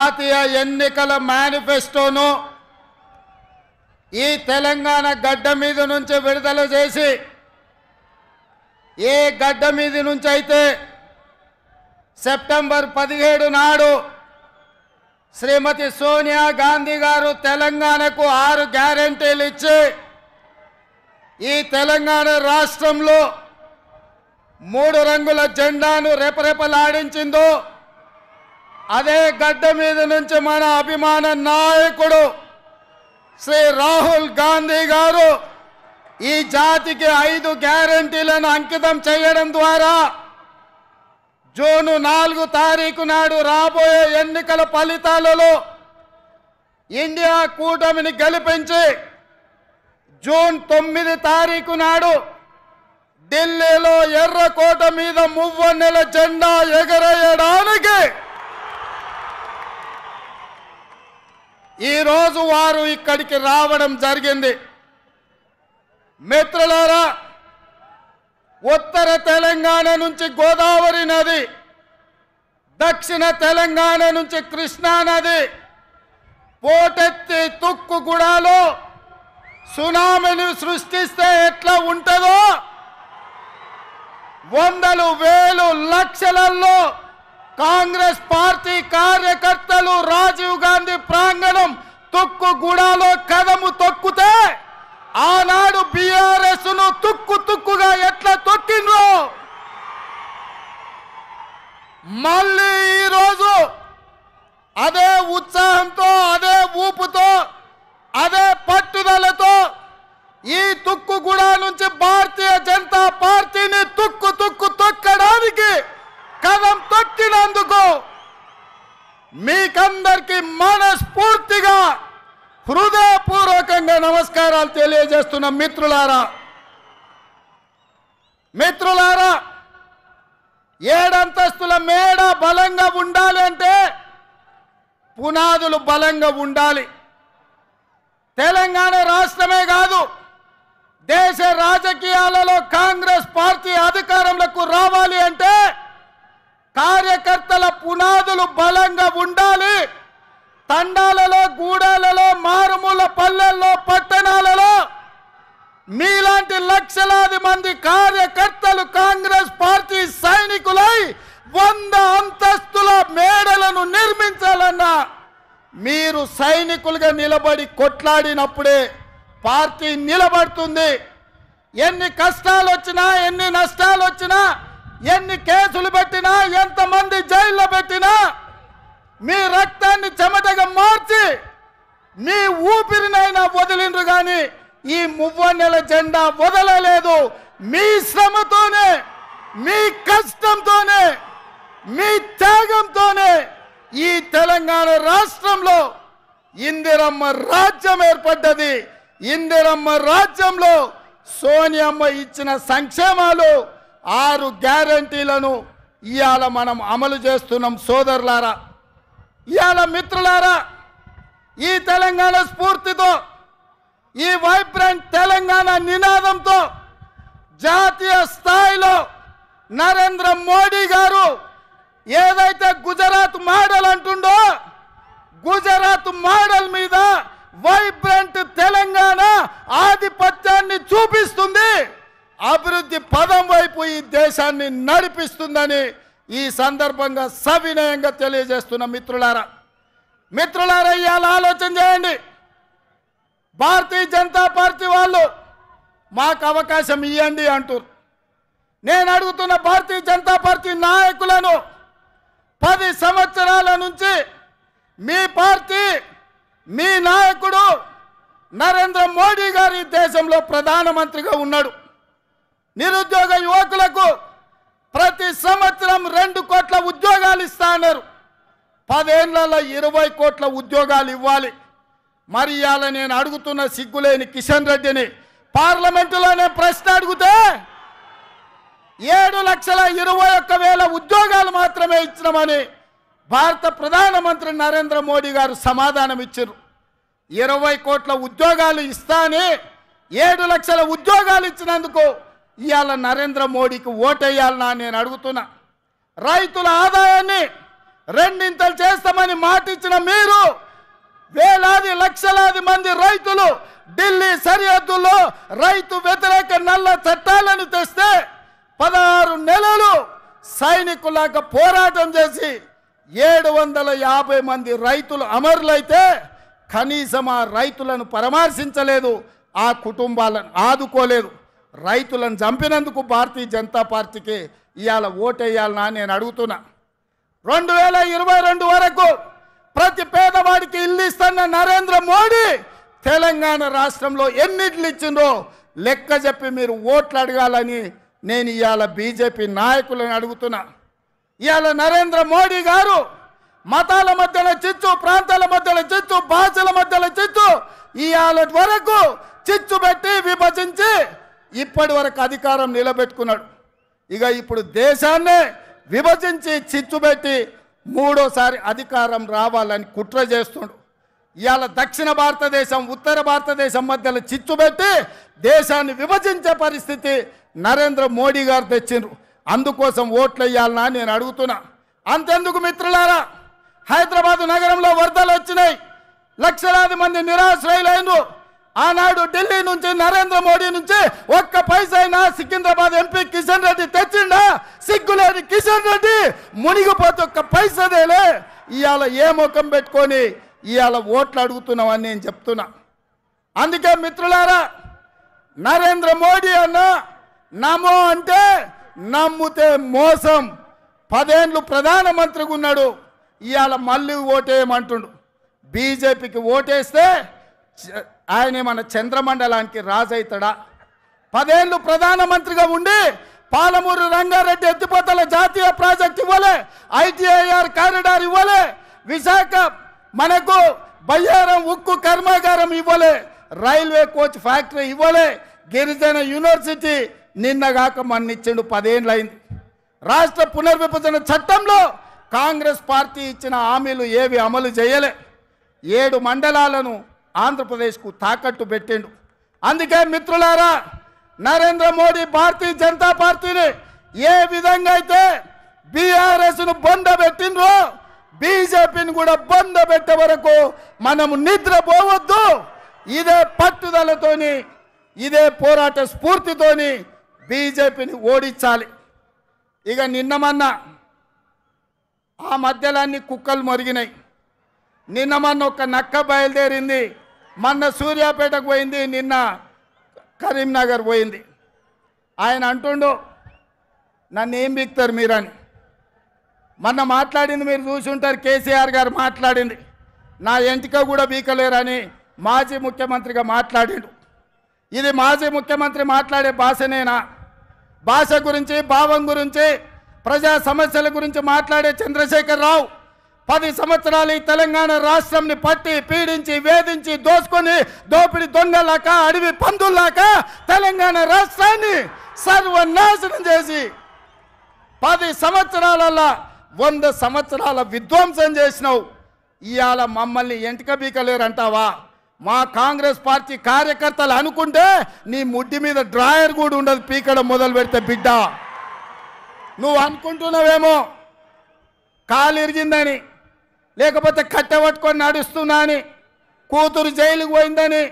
జాతీయ ఎన్నికల మేనిఫెస్టోను ఈ తెలంగాణ గడ్డ మీద నుంచి విడుదల చేసి ఏ గడ్డ మీద నుంచి అయితే సెప్టెంబర్ 17 నాడు శ్రీమతి సోనియా గాంధీ గారు తెలంగాణకు 6 గ్యారెంటీలు ఇచ్చి ఈ తెలంగాణ రాష్ట్రంలో 3 రంగుల జెండాను రెపరెపలాడించిందో అదే గడ్డ మీద నుంచి మన అభిమాన నాయకుడు శ్రీ రాహుల్ గాంధీ గారు ఈ జాతికి 5 గ్యారెంటీలను అంకితం చేయడం ద్వారా జూన్ 4 తారీఖు నాడు రాబోయే ఎన్నికల ఫలితాలలో ఇండియా కూటమిని గెలిపించి జూన్ 9 తారీఖు నాడు ఢిల్లీలో ఎర్రకోట మీద మువ్వన్నెల జెండా ఎగరేయడానికి ఈరోజు వారు ఇక్కడికి రావడం జరిగింది. మిత్రులారా, ఉత్తర తెలంగాణ నుంచి గోదావరి నది, దక్షిణ తెలంగాణ నుంచి కృష్ణా నది పోటెత్తి తుక్కుగూడలో సునామీని సృష్టిస్తే ఎట్లా ఉంటుందో వందలు వేలు లక్షలలో కాంగ్రెస్ పార్టీ కార్యకర్తలు రాజీవ్ గాంధీ ప్రాంగణం తుక్కుగూడలో కదము తొక్కితే ఆనాడు బీఆర్ఎస్ ను తుక్కుగా ఎట్లా తొక్కిండ్రో మళ్ళీ ఈరోజు అదే ఉత్సాహంతో, అదే ఊపుతో, అదే పట్టుదలతో ఈ తుక్కుగూడ నుంచి భారతీయ జనతా పార్టీని తుక్కు తొక్కడానికి కదం తొక్కినందుకు మీకందరికీ మనస్ఫూర్తిగా హృదయపూర్వకంగా నమస్కారాలు తెలియజేస్తున్న మిత్రులారా, 7 అంతస్తుల మేడ బలంగా ఉండాలి అంటే పునాదులు బలంగా ఉండాలి. తెలంగాణ రాష్ట్రమే కాదు, దేశ రాజకీయాలలో కాంగ్రెస్ పార్టీ అధికారంలోకి రావాలి అంటే కార్యకర్తల పునాదులు బలంగా ఉండాలి. తండాలలో, గూడాలలో, మారుమూల పల్లెల్లో, పట్టణాలలో మీలాంటి లక్షలాది మంది కార్యకర్తలు కాంగ్రెస్ పార్టీ సైనికులై 100 అంతస్తుల మేడలను నిర్మించాలన్నా మీరు సైనికులుగా నిలబడి కొట్లాడినప్పుడే పార్టీ నిలబడుతుంది. ఎన్ని కష్టాలు వచ్చినా, ఎన్ని నష్టాలు వచ్చినా, ఎన్ని కేసులు పెట్టినా, ఎంతమంది జైల్లో పెట్టినా మీ రక్తాన్ని చెమటగా మార్చి మీ ఊపిరినైనా వదిలిండ్రు కానీ ఈ మువ్వన్నెల జెండా వదలలేదు. మీ శ్రమతోనే, మీ కష్టంతోనే, మీ త్యాగంతోనే ఈ తెలంగాణ రాష్ట్రంలో ఇందిరమ్మ రాజ్యం ఏర్పడ్డది. ఇందిరమ్మ రాజ్యంలో సోనియమ్మ ఇచ్చిన సంక్షేమాలు 6 గ్యారెంటీలను ఇవాళ మనం అమలు చేస్తున్నాం. సోదరులారా, ఇవాళ మిత్రులారా, ఈ తెలంగాణ స్ఫూర్తితో, ఈ వైబ్రెంట్ తెలంగాణ నినాదంతో జాతీయ స్థాయిలో నరేంద్ర మోడీ గారు ఏదైతే గుజరాత్ మోడల్ అంటుండో గుజరాత్ మోడల్ మీద వైబ్రెంట్ తెలంగాణ ఆధిపత్యాన్ని చూపిస్తుంది, అభివృద్ధి పదం వైపు ఈ దేశాన్ని నడిపిస్తుందని ఈ సందర్భంగా సవినయంగా తెలియజేస్తున్న మిత్రులారా, ఇవాళ ఆలోచన చేయండి. భారతీయ జనతా పార్టీ వాళ్ళు మాకు అవకాశం ఇవ్వండి అంటారు. నేను అడుగుతున్న భారతీయ జనతా పార్టీ నాయకులను 10 సంవత్సరాల నుంచి మీ పార్టీ, మీ నాయకుడు నరేంద్ర మోడీ గారు ఈ దేశంలో ప్రధానమంత్రిగా ఉన్నాడు. నిరుద్యోగ యువకులకు ప్రతి సంవత్సరం 2 కోట్ల ఉద్యోగాలు ఇస్తా అన్నారు. 10 ఏళ్లలో 20 కోట్ల ఉద్యోగాలు ఇవ్వాలి. మరి ఇవాళ నేను అడుగుతున్న సిగ్గులేని కిషన్ రెడ్డిని పార్లమెంటులోనే ప్రశ్న అడిగితే 7,21,000 ఉద్యోగాలు మాత్రమే ఇచ్చినామని భారత ప్రధానమంత్రి నరేంద్ర మోడీ గారు సమాధానం ఇచ్చారు. 20 కోట్ల ఉద్యోగాలు ఇస్తానే 7 లక్షల ఉద్యోగాలు ఇచ్చినందుకు ఇవాళ నరేంద్ర మోడీకి ఓటేయాలనా నేను అడుగుతున్నా. రైతుల ఆదాయాన్ని రెండింతలు చేస్తామని మాట ఇచ్చిన మీరు వేలాది లక్షలాది మంది రైతులు ఢిల్లీ సరిహద్దుల్లో రైతు వ్యతిరేక నల్ల చట్టాలను తెస్తే 16 నెలలు సైనికులాగా పోరాటం చేసి 750 మంది రైతులు అమరులైతే కనీసం ఆ రైతులను పరామర్శించలేదు, ఆ కుటుంబాలను ఆదుకోలేదు. రైతులను చంపినందుకు భారతీయ జనతా పార్టీకి ఇవాళ ఓటేయాలనా నేను అడుగుతున్నా. 2022 వరకు ప్రతి పేదవాడికి ఇల్లు ఇస్తున్న నరేంద్ర మోడీ తెలంగాణ రాష్ట్రంలో ఎన్ని ఇళ్ళు ఇచ్చిందో లెక్క చెప్పి మీరు ఓట్లు అడగాలని నేను ఇవాళ బీజేపీ నాయకులను అడుగుతున్నా. ఇవాళ నరేంద్ర మోడీ గారు మతాల మధ్యలో చిచ్చు, ప్రాంతాల మధ్యలో చిచ్చు, భాషల మధ్యలో చిచ్చు, ఇవాళ వరకు చిచ్చు పెట్టి విభజించి ఇప్పటి వరకు అధికారం నిలబెట్టుకున్నాడు. ఇక ఇప్పుడు దేశాన్నే విభజించి చిచ్చు పెట్టి మూడోసారి అధికారం రావాలని కుట్ర చేస్తుండు. ఇవాళ దక్షిణ భారతదేశం ఉత్తర భారతదేశం మధ్యలో చిచ్చు పెట్టి దేశాన్ని విభజించే పరిస్థితి నరేంద్ర మోడీ గారు తెచ్చిండ్రు. అందుకోసం ఓట్లు వేయాలనా నేను అడుగుతున్నా. అంతెందుకు మిత్రులారా, హైదరాబాద్ నగరంలో వరదలు వచ్చినాయి, లక్షలాది మంది నిరాశ్రయులైనరు. ఆనాడు ఢిల్లీ నుంచి నరేంద్ర మోడీ నుంచి ఒక్క పైసైనా సికింద్రాబాద్ ఎంపీ కిషన్ రెడ్డి తెచ్చిండా? సిగ్గులేని కిషన్ రెడ్డి మునిగిపోతే ఒక్క పైసదేలే. ఇవాళ ఏ ముఖం పెట్టుకొని ఇవాళ ఓట్లు అడుగుతున్నామని నేను చెప్తున్నా. అందుకే మిత్రులారా, నరేంద్ర మోడీ అన్న నమో అంటే నమ్ముతే మోసం. 10 ఏళ్ళు ప్రధానమంత్రిగా ఉన్నాడు, ఇవాళ మళ్ళీ ఓటేయమంటుండు. బీజేపీకి ఓటేస్తే ఆయన మన చంద్రమండలానికి రాజవుతాడా? 10 ఏళ్ళు ప్రధానమంత్రిగా ఉండి పాలమూరు రంగారెడ్డి ఎత్తిపోతల జాతీయ ప్రాజెక్ట్ ఇవ్వలే, ఐటీఐఆర్ కారిడార్ ఇవ్వలే, విశాఖ మనకు బయ్యారం ఉక్కు కర్మాగారం ఇవ్వలే, రైల్వే కోచ్ ఫ్యాక్టరీ ఇవ్వలే, గిరిజన యూనివర్సిటీ నిన్నగాక మన్నిచ్చిండు. 10 ఏళ్ళు అయింది. రాష్ట్ర పునర్విభజన చట్టంలో కాంగ్రెస్ పార్టీ ఇచ్చిన హామీలు ఏవి అమలు చేయలే. 7 మండలాలను ఆంధ్రప్రదేశ్కు తాకట్టు పెట్టిండు. అందుకే మిత్రులారా, నరేంద్ర మోడీ భారతీయ జనతా పార్టీని ఏ విధంగా అయితే బీఆర్ఎస్ను బొందబెట్టిండ్రో బీజేపీని కూడా బొందబెట్టే వరకు మనము నిద్రపోవద్దు. ఇదే పట్టుదలతోని ఇదే పోరాట స్ఫూర్తితోని బీజేపీని ఓడించాలి. ఇక నిన్నమన్న ఆ మధ్యలో అన్ని కుక్కలు మొరిగినాయి. నిన్నమన్న ఒక నక్క బయలుదేరింది, మొన్న సూర్యాపేటకు పోయింది, నిన్న కరీంనగర్ పోయింది. ఆయన అంటుండు నన్ను ఏం బిక్తారు మీరని. మొన్న మాట్లాడింది మీరు చూసి ఉంటారు, కేసీఆర్ గారు మాట్లాడింది, నా ఎంటిక కూడా బీకలేరని మాజీ ముఖ్యమంత్రిగా మాట్లాడిండు. ఇది మాజీ ముఖ్యమంత్రి మాట్లాడే భాషనేనా? భాష గురించి, భావం గురించి, ప్రజా సమస్యల గురించి మాట్లాడే చంద్రశేఖర్ రావు 10 సంవత్సరాలు ఈ తెలంగాణ రాష్ట్రంని పట్టి పీడించి వేధించి దోసుకొని దోపిడి దొంగలాక అడవి పందుల్లాక తెలంగాణ రాష్ట్రాన్ని సర్వనాశనం చేసి 10 సంవత్సరాలలో 100 సంవత్సరాల విధ్వంసం చేసినావు. ఇవాళ మమ్మల్ని ఎంటిక బీకలేరంటావా? మా కాంగ్రెస్ పార్టీ కార్యకర్తలు అనుకుంటే నీ ముడ్డి మీద డ్రాయర్ కూడా ఉండదు పీకడం మొదలు పెడితే. బిడ్డ నువ్వు అనుకుంటున్నావేమో కాలు ఇరిగిందని, లేకపోతే కట్టెపట్టుకొని నడుస్తున్నా అని, కూతురు జైలుకు పోయిందని,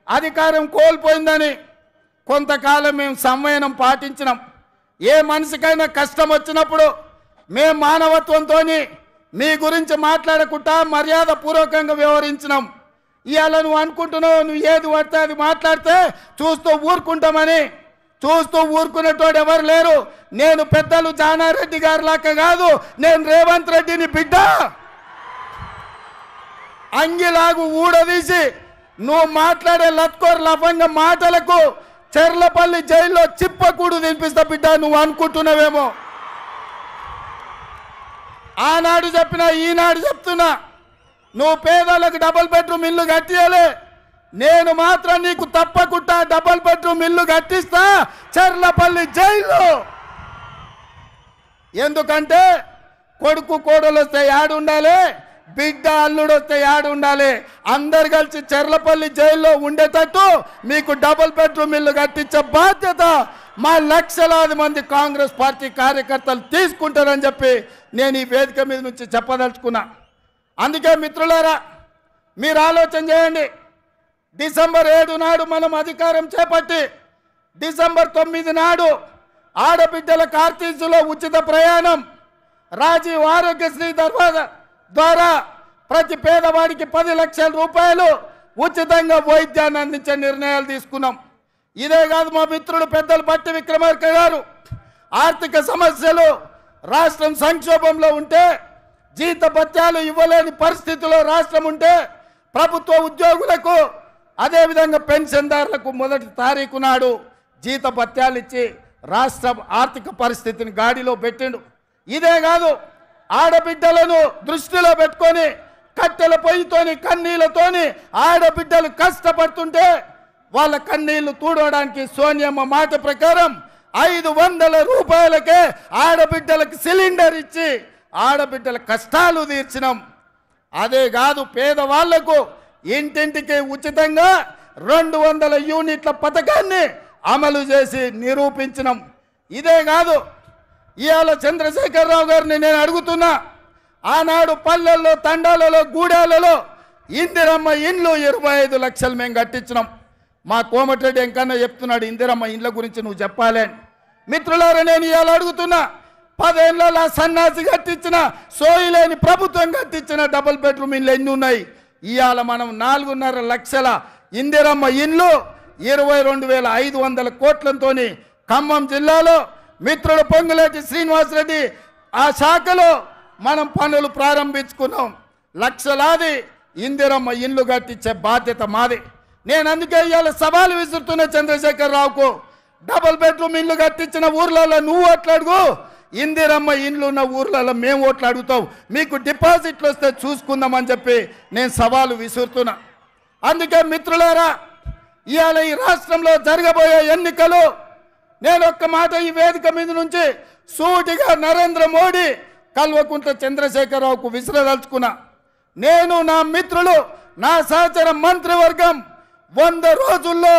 అధికారం కోల్పోయిందని. కొంతకాలం మేము సంయమనం పాటించినాం. ఏ మనిషికైనా కష్టం వచ్చినప్పుడు మేము మానవత్వంతో మీ గురించి మాట్లాడకుండా మర్యాద పూర్వకంగా వ్యవహరించినాం. ఇవాళ నువ్వు అనుకుంటున్నావు నువ్వు ఏది పడితే అది మాట్లాడితే చూస్తూ ఊరుకుంటామని. చూస్తూ ఊరుకునేటోడు ఎవరు లేరు. నేను పెద్దలు జానారెడ్డి గారి లాగా కాదు, నేను రేవంత్ రెడ్డిని బిడ్డ. అంగిలాగు ఊడదీసి నువ్వు మాట్లాడే లత్కోర్ లఫంగ మాటలకు చెర్లపల్లి జైల్లో చిప్పకూడు తినిపిస్తా బిడ్డ. నువ్వు అనుకుంటున్నావేమో. ఆనాడు చెప్పినా ఈనాడు చెప్తున్నా, నువ్వు పేదలకు డబుల్ బెడ్రూమ్ ఇల్లు కట్టియాలి. నేను మాత్రం నీకు తప్పకుండా డబుల్ బెడ్రూమ్ ఇల్లు కట్టిస్తా చెర్లపల్లి జైల్లో. ఎందుకంటే కొడుకు కోడలు వస్తే యాడుండాలి, బిడ్డ అల్లుడు వస్తే యాడు ఉండాలి, అందరు కలిసి చెర్లపల్లి జైల్లో ఉండేటట్టు మీకు డబుల్ బెడ్రూమ్ ఇల్లు కట్టించే బాధ్యత మా లక్షలాది మంది కాంగ్రెస్ పార్టీ కార్యకర్తలు తీసుకుంటారని చెప్పి నేను ఈ వేదిక మీద నుంచి చెప్పదలుచుకున్నా. అందుకే మిత్రులారా, మీరు ఆలోచన చేయండి. డిసెంబర్ 7 నాడు మనం అధికారం చేపట్టి డిసెంబర్ 9 నాడు ఆడబిడ్డల ఆర్టీసీలో ఉచిత ప్రయాణం, రాజీవ్ ఆరోగ్యశ్రీ ద్వారా ప్రతి పేదవాడికి 10 లక్షల రూపాయలు ఉచితంగా వైద్యాన్ని అందించే నిర్ణయాలు తీసుకున్నాం. ఇదే కాదు, మా మిత్రుడు పెద్దలు పట్టి విక్రమార్క గారు ఆర్థిక సమస్యలు, రాష్ట్రం సంక్షోభంలో ఉంటే, జీతభత్యాలు ఇవ్వలేని పరిస్థితిలో రాష్ట్రం ఉంటే ప్రభుత్వ ఉద్యోగులకు అదేవిధంగా పెన్షన్దారులకు 1వ తారీఖు నాడు జీతభత్యాలు ఇచ్చి రాష్ట్ర ఆర్థిక పరిస్థితిని గాడిలో పెట్టిండు. ఇదే కాదు, ఆడబిడ్డలను దృష్టిలో పెట్టుకొని కట్టెల పొయ్యితోని కన్నీళ్లతోని ఆడబిడ్డలు కష్టపడుతుంటే వాళ్ళ కన్నీళ్లు తూడవడానికి సోనియమ్మ మాట ప్రకారం 500 రూపాయలకే ఆడబిడ్డలకు సిలిండర్ ఇచ్చి ఆడబిడ్డల కష్టాలు తీర్చినాం. అదే కాదు, పేదవాళ్లకు ఇంటింటికి ఉచితంగా 200 యూనిట్ల పథకాన్ని అమలు చేసి నిరూపించినాం. ఇదే కాదు, ఇవాళ చంద్రశేఖరరావు గారిని నేను అడుగుతున్నా, ఆనాడు పల్లెల్లో, తండాలలో, గూడాలలో ఇందిరమ్మ ఇండ్లు 25 లక్షలు మేము కట్టించినాం. మా కోమటిరెడ్డి ఎంకన్నా చెప్తున్నాడు, ఇందిరమ్మ ఇండ్ల గురించి నువ్వు చెప్పాలి అని. మిత్రులారా, నేను ఇవాళ అడుగుతున్నా, 10 ఏళ్ళ సన్నాసి కట్టించిన, సోయిలేని ప్రభుత్వం కట్టించిన డబుల్ బెడ్రూమ్ ఇండ్లు ఎన్ని ఉన్నాయి? ఇవాళ మనం 4.5 లక్షల ఇందిరమ్మ ఇండ్లు 22,500 కోట్లతో ఖమ్మం జిల్లాలో మిత్రుడు పొంగులేటి శ్రీనివాసరెడ్డి ఆ శాఖలో మనం పనులు ప్రారంభించుకున్నాం. లక్షలాది ఇందిరమ్మ ఇండ్లు కట్టించే బాధ్యత మాది. నేను అందుకే ఇవాళ సవాలు విసురుతున్న చంద్రశేఖరరావుకు, డబుల్ బెడ్రూమ్ ఇండ్లు కట్టించిన ఊర్లలో నువ్వు ఓట్లాడుగు, ఇందిరమ్మ ఇండ్లు ఉన్న ఊర్లలో మేము ఓట్లు అడుగుతాం, మీకు డిపాజిట్లు వస్తే చూసుకుందామని చెప్పి నేను సవాలు విసురుతున్నా. అందుకే మిత్రులారా, ఇవాళ ఈ రాష్ట్రంలో జరగబోయే ఎన్నికలు నేను ఒక్క మాట ఈ వేదిక మీద నుంచి సూటిగా నరేంద్ర మోడీ, కల్వకుంట్ల చంద్రశేఖరరావుకు విసిరదలుచుకున్నా. నేను, నా మిత్రులు, నా సహచర మంత్రివర్గం 100 రోజుల్లో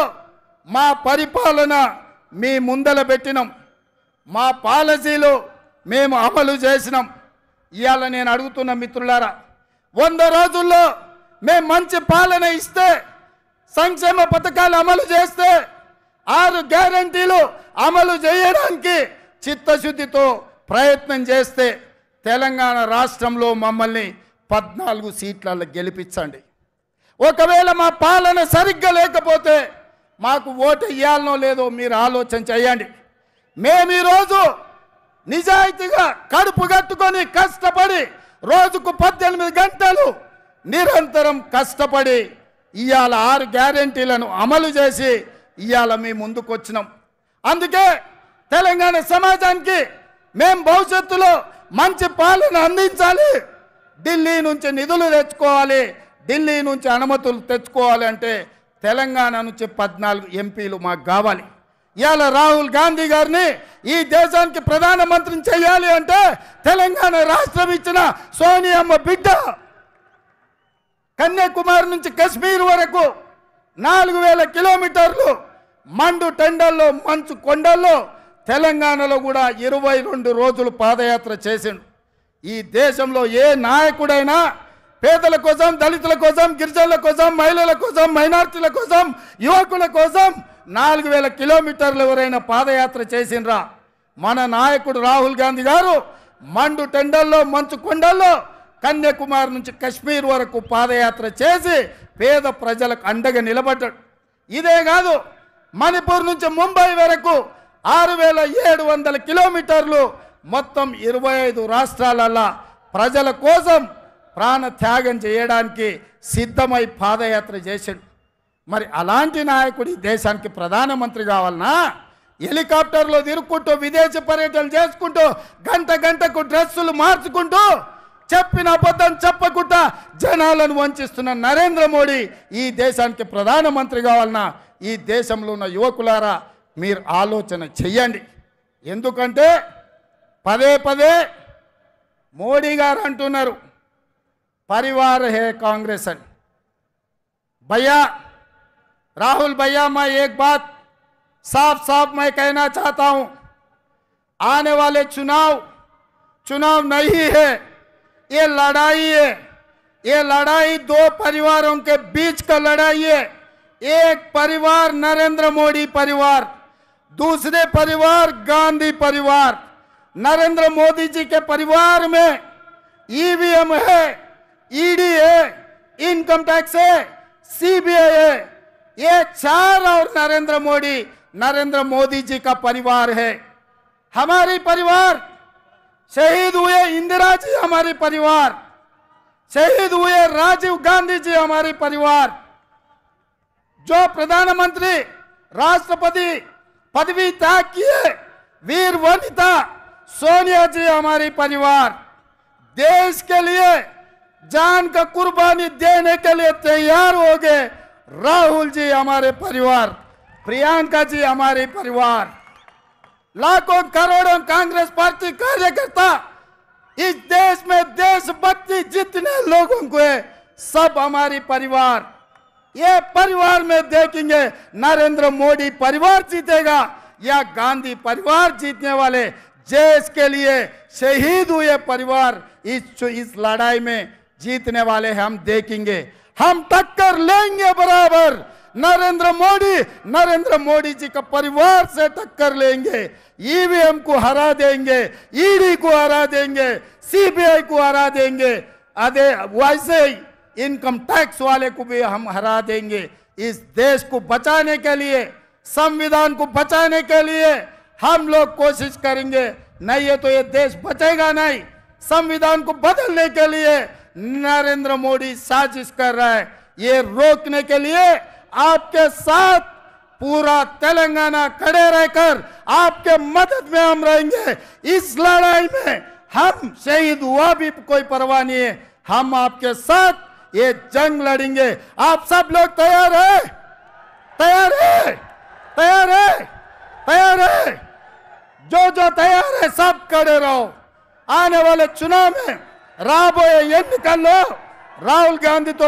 మా పరిపాలన మీ ముందల పెట్టినాం, మా పాలసీలు మేము అమలు చేసినాం. ఇవాళ నేను అడుగుతున్న మిత్రులారా, 100 రోజుల్లో మేము మంచి పాలన ఇస్తే, సంక్షేమ పథకాలు అమలు చేస్తే, 6 గ్యారంటీలు అమలు చేయడానికి చిత్తశుద్ధితో ప్రయత్నం చేస్తే తెలంగాణ రాష్ట్రంలో మమ్మల్ని 14 సీట్లలో గెలిపించండి. ఒకవేళ మా పాలన సరిగ్గా లేకపోతే మాకు ఓటు ఇవ్వాలనో లేదో మీరు ఆలోచన చేయండి. మేము ఈరోజు నిజాయితీగా కడుపు కట్టుకొని కష్టపడి రోజుకు 18 గంటలు నిరంతరం కష్టపడి ఇవాళ 6 గ్యారెంటీలను అమలు చేసి ఇవాళ మీ ముందుకు వచ్చినాం. అందుకే తెలంగాణ సమాజానికి మేము భవిష్యత్తులో మంచి పాలన అందించాలి, ఢిల్లీ నుంచి నిధులు తెచ్చుకోవాలి, ఢిల్లీ నుంచి అనుమతులు తెచ్చుకోవాలి అంటే తెలంగాణ నుంచి 14 ఎంపీలు మాకు కావాలి. ఇవాళ రాహుల్ గాంధీ గారిని ఈ దేశానికి ప్రధానమంత్రిని చేయాలి అంటే తెలంగాణ రాష్ట్రం ఇచ్చిన సోనియమ్మ బిడ్డ కన్యాకుమారి నుంచి కశ్మీర్ వరకు 4000 కిలోమీటర్లు మండు టెండల్లో, మంచు కొండల్లో తెలంగాణలో కూడా 22 రోజులు పాదయాత్ర చేసిండు. ఈ దేశంలో ఏ నాయకుడైనా పేదల కోసం, దళితుల కోసం, గిరిజనుల కోసం, మహిళల కోసం, మైనార్టీల కోసం, యువకుల కోసం 4000 కిలోమీటర్లు ఎవరైనా పాదయాత్ర చేసిండ్రా? మన నాయకుడు రాహుల్ గాంధీ గారు మండు టెండల్లో, మంచు కొండల్లో కన్యాకుమారి నుంచి కశ్మీర్ వరకు పాదయాత్ర చేసి పేద ప్రజలకు అండగా నిలబడ్డాడు. ఇదే కాదు, మణిపూర్ నుంచి ముంబై వరకు 6700 కిలోమీటర్లు మొత్తం 25 రాష్ట్రాలలో ప్రజల కోసం ప్రాణ త్యాగం చేయడానికి సిద్ధమై పాదయాత్ర చేశాడు. మరి అలాంటి నాయకుడి దేశానికి ప్రధానమంత్రి కావాలన్నా? హెలికాప్టర్లో తిరుక్కుంటూ, విదేశీ పర్యటనలు చేసుకుంటూ, గంటకు డ్రెస్సులు మార్చుకుంటూ, చెప్పిన అబద్ధం చెప్పకుండా జనాలను వంచిస్తున్న నరేంద్ర మోడీ ఈ దేశానికి ప్రధానమంత్రి కావాలన్నా? ఈ దేశంలో ఉన్న యువకులారా మీరు ఆలోచన చెయ్యండి. ఎందుకంటే పదే మోడీ గారు అంటున్నారు, परिवार है कांग्रेस। भैया राहुल भैया, मैं एक बात साफ साफ मैं कहना चाहता हूं, आने वाले चुनाव नहीं है, ये लड़ाई है। ये लड़ाई दो परिवारों के बीच का लड़ाई है। एक परिवार नरेंद्र मोदी परिवार, दूसरे परिवार गांधी परिवार। नरेंद्र मोदी जी के परिवार में ईवीएम है, ईडी है, इनकम टैक्स है, सीबीआई है। ये चार और नरेंद्र मोदी जी का परिवार है। हमारी परिवार शहीद हुए इंदिरा जी, हमारी परिवार शहीद हुए राजीव गांधी जी, हमारी परिवार जो प्रधानमंत्री राष्ट्रपति पदवी त्याग किए वीर वनिता सोनिया जी, हमारी परिवार देश के लिए जान का कुर्बानी देने के लिए तैयार हो गए राहुल जी, हमारे परिवार, प्रियंका जी, हमारे परिवार, लाखों करोड़ों कांग्रेस पार्टी कार्यकर्ता इस देश में देशभक्ति जितने लोगों को है सब हमारी परिवार। ये परिवार में देखेंगे नरेंद्र मोदी परिवार जीतेगा या गांधी परिवार जीतने वाले देश के लिए शहीद हुए परिवार इस लड़ाई में जीतने वाले हम देखेंगे। हम टक्कर लेंगे बराबर। नरेंद्र मोदी जी का परिवार से टक्कर लेंगे। ईवीएम को हरा देंगे, ईडी को हरा देंगे, सीबीआई को हरा देंगे, वैसे ही इनकम टैक्स वाले को भी हम हरा देंगे। इस देश को बचाने के लिए, संविधान को बचाने के लिए हम लोग कोशिश करेंगे, नहीं है तो ये देश बचेगा नहीं। संविधान को बदलने के लिए नरेंद्र मोदी साजिश कर रहा है। ये रोकने के लिए आपके साथ पूरा तेलंगाना खड़े रहकर आपके मदद में हम रहेंगे। इस लड़ाई में हम शहीद हुआ भी कोई परवाह नहीं है, हम आपके साथ ये जंग लड़ेंगे। आप सब लोग तैयार है? तैयार है? तैयार है? तैयार है? जो तैयार है सब खड़े रहो। आने वाले चुनाव में राबोये एन्निकల్లో राहुल गांधी तो